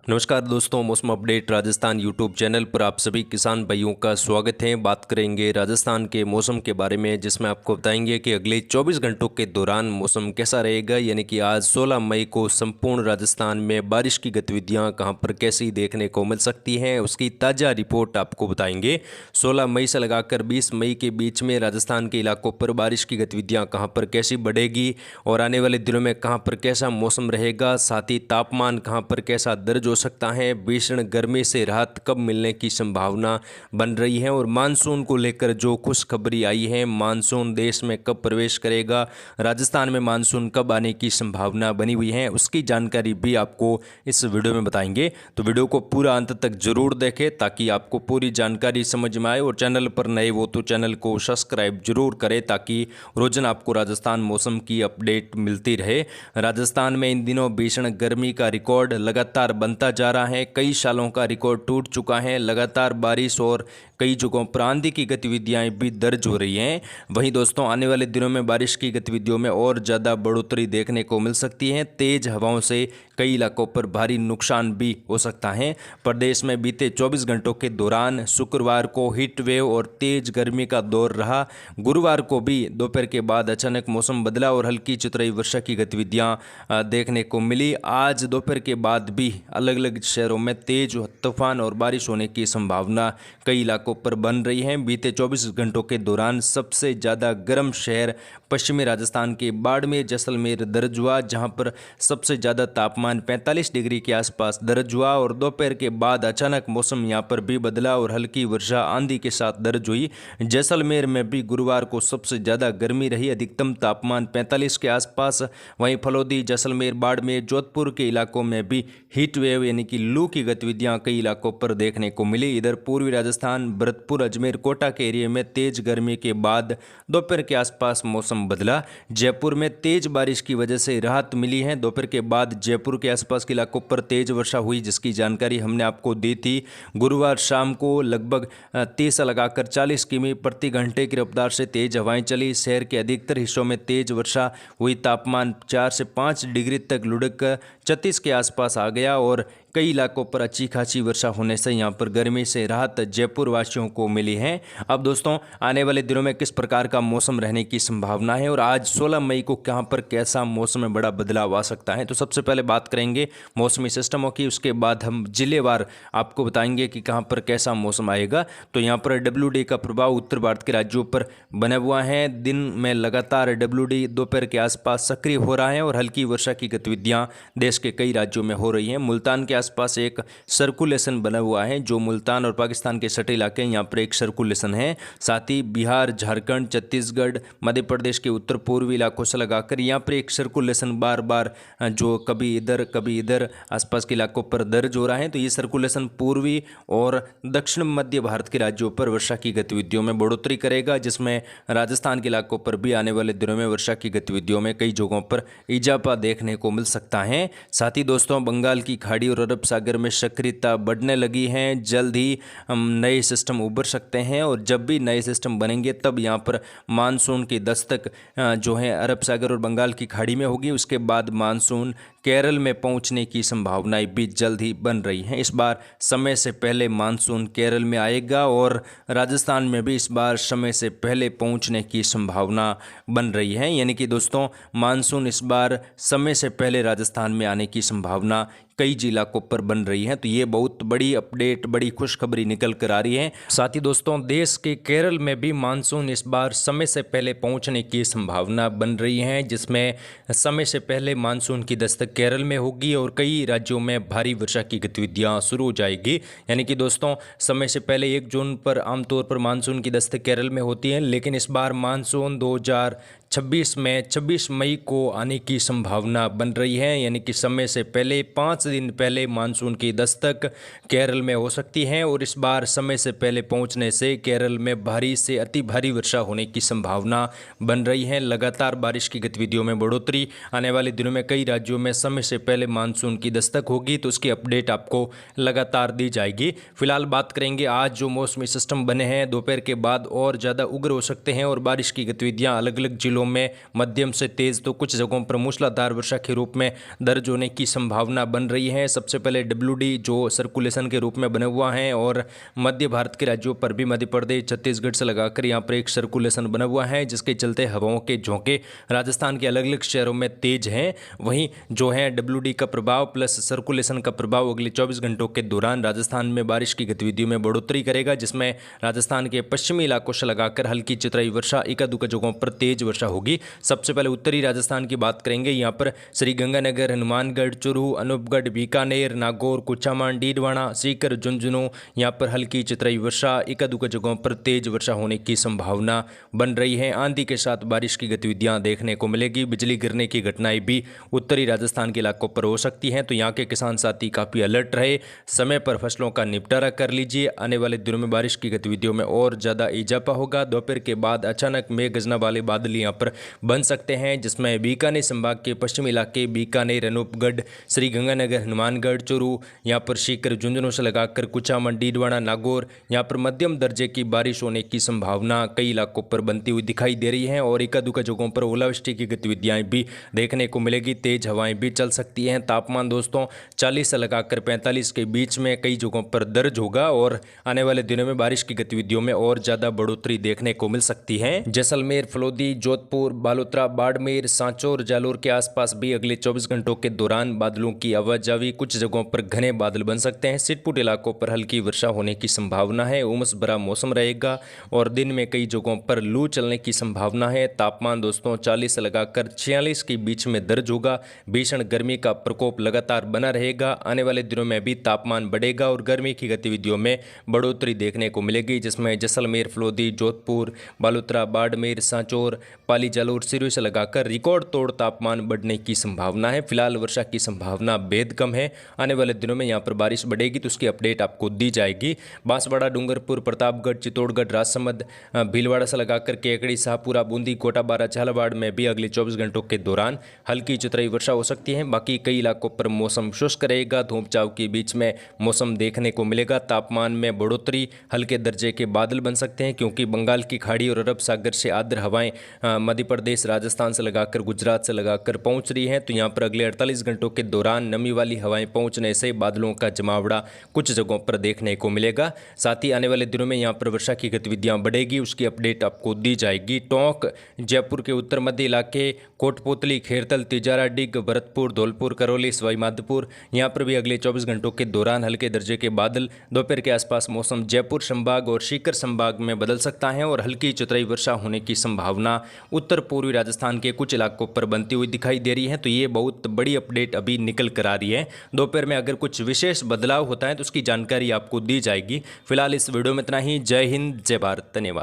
नमस्कार दोस्तों, मौसम अपडेट राजस्थान यूट्यूब चैनल पर आप सभी किसान भाइयों का स्वागत है। बात करेंगे राजस्थान के मौसम के बारे में, जिसमें आपको बताएंगे कि अगले 24 घंटों के दौरान मौसम कैसा रहेगा। यानी कि आज 16 मई को संपूर्ण राजस्थान में बारिश की गतिविधियां कहां पर कैसी देखने को मिल सकती हैं, उसकी ताज़ा रिपोर्ट आपको बताएंगे। 16 मई से लगाकर 20 मई के बीच में राजस्थान के इलाकों पर बारिश की गतिविधियाँ कहाँ पर कैसी बढ़ेगी और आने वाले दिनों में कहाँ पर कैसा मौसम रहेगा, साथ ही तापमान कहाँ पर कैसा दर्ज हो सकता है, भीषण गर्मी से राहत कब मिलने की संभावना बन रही है और मानसून को लेकर जो खुशखबरी आई है, मानसून देश में कब प्रवेश करेगा, राजस्थान में मानसून कब आने की संभावना बनी हुई है, उसकी जानकारी भी आपको इस वीडियो में बताएंगे। तो वीडियो को पूरा अंत तक जरूर देखें ताकि आपको पूरी जानकारी समझ में आए। और चैनल पर नए हो तो चैनल को सब्सक्राइब जरूर करें ताकि रोजाना आपको राजस्थान मौसम की अपडेट मिलती रहे। राजस्थान में इन दिनों भीषण गर्मी का रिकॉर्ड लगातार बनता जा रहा है। कई सालों का रिकॉर्ड टूट चुका है। लगातार बारिश और कई जगहों पर आंधी की गतिविधियां भी दर्ज हो रही हैं। वहीं दोस्तों, आने वाले दिनों में बारिश की गतिविधियों में और ज़्यादा बढ़ोतरी देखने को मिल सकती है। तेज हवाओं से कई इलाकों पर भारी नुकसान भी हो सकता है। प्रदेश में बीते 24 घंटों के दौरान शुक्रवार को हीट वेव और तेज गर्मी का दौर रहा। गुरुवार को भी दोपहर के बाद अचानक मौसम बदला और हल्की चुतराई वर्षा की गतिविधियां देखने को मिली। आज दोपहर के बाद भी अलग अलग शहरों में तेज तूफान और बारिश होने की संभावना कई इलाकों पर बन रही है। बीते 24 घंटों के दौरान सबसे ज़्यादा गर्म शहर पश्चिमी राजस्थान के बाड़मेर जैसलमेर दर्ज हुआ, जहां पर सबसे ज़्यादा तापमान 45 डिग्री के आसपास दर्ज हुआ। और दोपहर के बाद अचानक मौसम यहां पर भी बदला और हल्की वर्षा आंधी के साथ दर्ज हुई। जैसलमेर में भी गुरुवार को सबसे ज़्यादा गर्मी रही, अधिकतम तापमान 45 के आसपास। वहीं फलोदी, जैसलमेर, बाड़मेर, जोधपुर के इलाकों में भी हीट वेव यानी कि लू की गतिविधियां कई इलाकों पर देखने को मिली। इधर पूर्वी राजस्थान, भरतपुर, अजमेर, कोटा के एरिया में तेज गर्मी के बाद दोपहर के आसपास मौसम बदला। जयपुर में तेज बारिश की वजह से राहत मिली है। दोपहर के बाद जयपुर के आसपास के इलाकों पर तेज वर्षा हुई, जिसकी जानकारी हमने आपको दी थी। गुरुवार शाम को लगभग 30 लगाकर 40 किमी प्रति घंटे की रफ्तार से तेज हवाएं चली। शहर के अधिकतर हिस्सों में तेज वर्षा हुई। तापमान 4 से 5 डिग्री तक लुढ़क कर 36 के आसपास आ गया और कई इलाकों पर अच्छी खासी वर्षा होने से यहाँ पर गर्मी से राहत जयपुर वासियों को मिली है। अब दोस्तों, आने वाले दिनों में किस प्रकार का मौसम रहने की संभावना है और आज 16 मई को कहाँ पर कैसा मौसम में बड़ा बदलाव आ सकता है, तो सबसे पहले बात करेंगे मौसमी सिस्टमों की। उसके बाद हम जिलेवार आपको बताएंगे कि कहाँ पर कैसा मौसम आएगा। तो यहाँ पर WD का प्रभाव उत्तर भारत के राज्यों पर बना हुआ है। दिन में लगातार WD दोपहर के आसपास सक्रिय हो रहा है और हल्की वर्षा की गतिविधियाँ देश के कई राज्यों में हो रही हैं। मुल्तान के आसपास एक सर्कुलेशन बना हुआ है, जो मुल्तान और पाकिस्तान के सटे इलाके हैं, यहाँ पर एक सर्कुलेशन है। साथ ही बिहार, झारखंड, छत्तीसगढ़, मध्य प्रदेश के उत्तर पूर्वी इलाकों से लगाकर यहाँ पर एक सर्कुलेशन बार बार जो कभी इधर आसपास के इलाकों पर दर्ज हो रहा है। तो ये सर्कुलेशन पूर्वी और दक्षिण मध्य भारत के राज्यों पर वर्षा की गतिविधियों में बढ़ोतरी करेगा, जिसमें राजस्थान के इलाकों पर भी आने वाले दिनों में वर्षा की गतिविधियों में कई जगहों पर इजाफा देखने को मिल सकता है। साथ ही दोस्तों, बंगाल की खाड़ी और अरब सागर में सक्रियता बढ़ने लगी है। जल्द ही नए सिस्टम उभर सकते हैं और जब भी नए सिस्टम बनेंगे तब यहाँ पर मानसून की दस्तक जो है अरब सागर और बंगाल की खाड़ी में होगी। उसके बाद मानसून केरल में पहुंचने की संभावनाएं भी जल्द ही बन रही हैं। इस बार समय से पहले मानसून केरल में आएगा और राजस्थान में भी इस बार समय से पहले पहुंचने की संभावना बन रही है। यानी कि दोस्तों, मानसून इस बार समय से पहले राजस्थान में आने की संभावना कई इलाकों पर बन रही है। तो ये बहुत बड़ी अपडेट, बड़ी खुशखबरी निकल कर आ रही है। साथ ही दोस्तों, देश के केरल में भी मानसून इस बार समय से पहले पहुंचने की संभावना बन रही है, जिसमें समय से पहले मानसून की दस्तक केरल में होगी और कई राज्यों में भारी वर्षा की गतिविधियां शुरू हो जाएगी। यानी कि दोस्तों, समय से पहले 1 जून पर आमतौर पर मानसून की दस्तक केरल में होती है, लेकिन इस बार मानसून 2026 में 26 मई को आने की संभावना बन रही है। यानी कि समय से पहले 5 दिन पहले मानसून की दस्तक केरल में हो सकती है और इस बार समय से पहले पहुंचने से केरल में भारी से अति भारी वर्षा होने की संभावना बन रही है। लगातार बारिश की गतिविधियों में बढ़ोतरी, आने वाले दिनों में कई राज्यों में समय से पहले मानसून की दस्तक होगी, तो उसकी अपडेट आपको लगातार दी जाएगी। फिलहाल बात करेंगे आज जो मौसमी सिस्टम बने हैं, दोपहर के बाद और ज़्यादा उग्र हो सकते हैं और बारिश की गतिविधियाँ अलग अलग जिलों में मध्यम से तेज़ तो कुछ जगहों पर मूसलाधार वर्षा के रूप में दर्ज होने की संभावना बन रही हैं। सबसे पहले WD जो सर्कुलेशन के रूप में बने हुआ है और मध्य भारत के राज्यों पर भी मध्य प्रदेश छत्तीसगढ़ से लगाकर यहाँ पर एक सर्कुलेशन बना हुआ है, जिसके चलते हवाओं के झोंके राजस्थान के अलग अलग शहरों में तेज हैं। वहीं जो है WD का प्रभाव प्लस सर्कुलेशन का प्रभाव अगले 24 घंटों के दौरान राजस्थान में बारिश की गतिविधियों में बढ़ोतरी करेगा, जिसमें राजस्थान के पश्चिमी इलाकों से लगाकर हल्की चितराई वर्षा, एका दुका जगहों पर तेज वर्षा होगी। सबसे पहले उत्तरी राजस्थान की बात करेंगे। यहाँ पर श्रीगंगानगर, हनुमानगढ़, चुरू, अनूपगढ़, बीकानेर, नागौर, कुचामन, डीडवाना, सीकर, झुंझुनू यहाँ पर हल्की चितराई वर्षा, एका दुका जगहों पर तेज वर्षा होने की संभावना बन रही है। आंधी के साथ बारिश की गतिविधियां देखने को मिलेगी। बिजली गिरने की घटनाएं भी उत्तरी राजस्थान के इलाकों पर हो सकती हैं, तो यहाँ के किसान साथी काफ़ी अलर्ट रहे, समय पर फसलों का निपटारा कर लीजिए। आने वाले दिनों में बारिश की गतिविधियों में और ज़्यादा इजाफा होगा। दोपहर के बाद अचानक मेघ गर्जना वाले बादल यहाँ पर बन सकते हैं, जिसमें बीकानेर संभाग के पश्चिमी इलाके बीकानेर, अनूपगढ़, श्रीगंगानगर, हनुमानगढ़, चुरू, यहाँ पर सीकर, झुंझुनू से लगाकर कुचामन, डीडवाना, नागौर यहाँ पर मध्यम दर्जे की बारिश होने की संभावना कई इलाकों पर बनती हुई दिखाई दे रही है और एका दुका जगहों पर ओलावृष्टि की गतिविधियां भी देखने को मिलेगी। तेज हवाएं भी चल सकती हैं। तापमान दोस्तों 40 से लगाकर 45 के बीच में कई जगहों पर दर्ज होगा और आने वाले दिनों में बारिश की गतिविधियों में और ज़्यादा बढ़ोतरी देखने को मिल सकती है। जैसलमेर, फलोदी, जोधपुर, बालोतरा, बाड़मेर, सांचौर, जालोर के आसपास भी अगले 24 घंटों के दौरान बादलों की आवाजावी, कुछ जगहों पर घने बादल बन सकते हैं। सिटपुट इलाकों पर हल्की वर्षा होने की संभावना है। उमस भरा मौसम रहेगा और दिन में कई जगहों पर लू चलने की संभावना है। तापमान दोस्तों 40 से लगाकर 46 के बीच में दर्ज होगा। भीषण गर्मी का प्रकोप लगातार बना रहेगा। आने वाले दिनों में भी तापमान बढ़ेगा और गर्मी की गतिविधियों में बढ़ोतरी देखने को मिलेगी, जिसमें जैसलमेर, फलोदी, जोधपुर, बालोतरा, बाड़मेर, सांचौर, पाली, जालोर, सिरोही से लगाकर रिकॉर्ड तोड़ तापमान बढ़ने की संभावना है। फिलहाल वर्षा की संभावना बेहद कम है। आने वाले दिनों में यहाँ पर बारिश बढ़ेगी तो उसकी अपडेट आपको दी जाएगी। बांसवाड़ा, डूंगरपुर, प्रतापगढ़, चित्तौड़गढ़, राजसमंद, भीलवाड़ा से लगाकर केकड़ी, शाहपुरा, बूंदी, कोटाबारा, झालावाड़ में भी अगले 24 घंटों के दौरान हल्की चितराई वर्षा हो सकती है। बाकी कई इलाकों पर मौसम शुष्क रहेगा। धूप छांव के बीच में मौसम देखने को मिलेगा। तापमान में बढ़ोतरी, हल्के दर्जे के बादल बन सकते हैं क्योंकि बंगाल की खाड़ी और अरब सागर से आर्द्र हवाएं मध्य प्रदेश, राजस्थान से लगाकर गुजरात से लगाकर पहुंच रही हैं, तो यहाँ पर अगले 48 घंटों के दौरान नमी वाली हवाएं पहुंचने से बादलों का जमावड़ा कुछ जगहों पर देखने को मिलेगा। साथ ही आने वाले दिनों में यहाँ पर वर्षा की गतिविधियां बढ़ेगी, उसकी अपडेट आपको दी जाएगी। टोंक, जयपुर के उत्तर मध्य इलाके, कोटपुतली, खेरतल, तिजारा, डिग, भरतपुर, धौलपुर, करौली, सवाई माधोपुर यहाँ पर भी अगले 24 घंटों के दौरान हल्के दर्जे के बादल। दोपहर के आसपास मौसम जयपुर संभाग और सीकर संभाग में बदल सकता है और हल्की चतुराई वर्षा होने की संभावना उत्तर पूर्वी राजस्थान के कुछ इलाकों पर बनती हुई दिखाई दे रही है। तो ये बहुत बड़ी अपडेट अभी निकल कर आ रही है। दोपहर में अगर कुछ विशेष बदलाव होता है तो उसकी जानकारी आपको दी जाएगी। फिलहाल इस वीडियो में इतना ही। जय हिंद, जय भारत, धन्यवाद।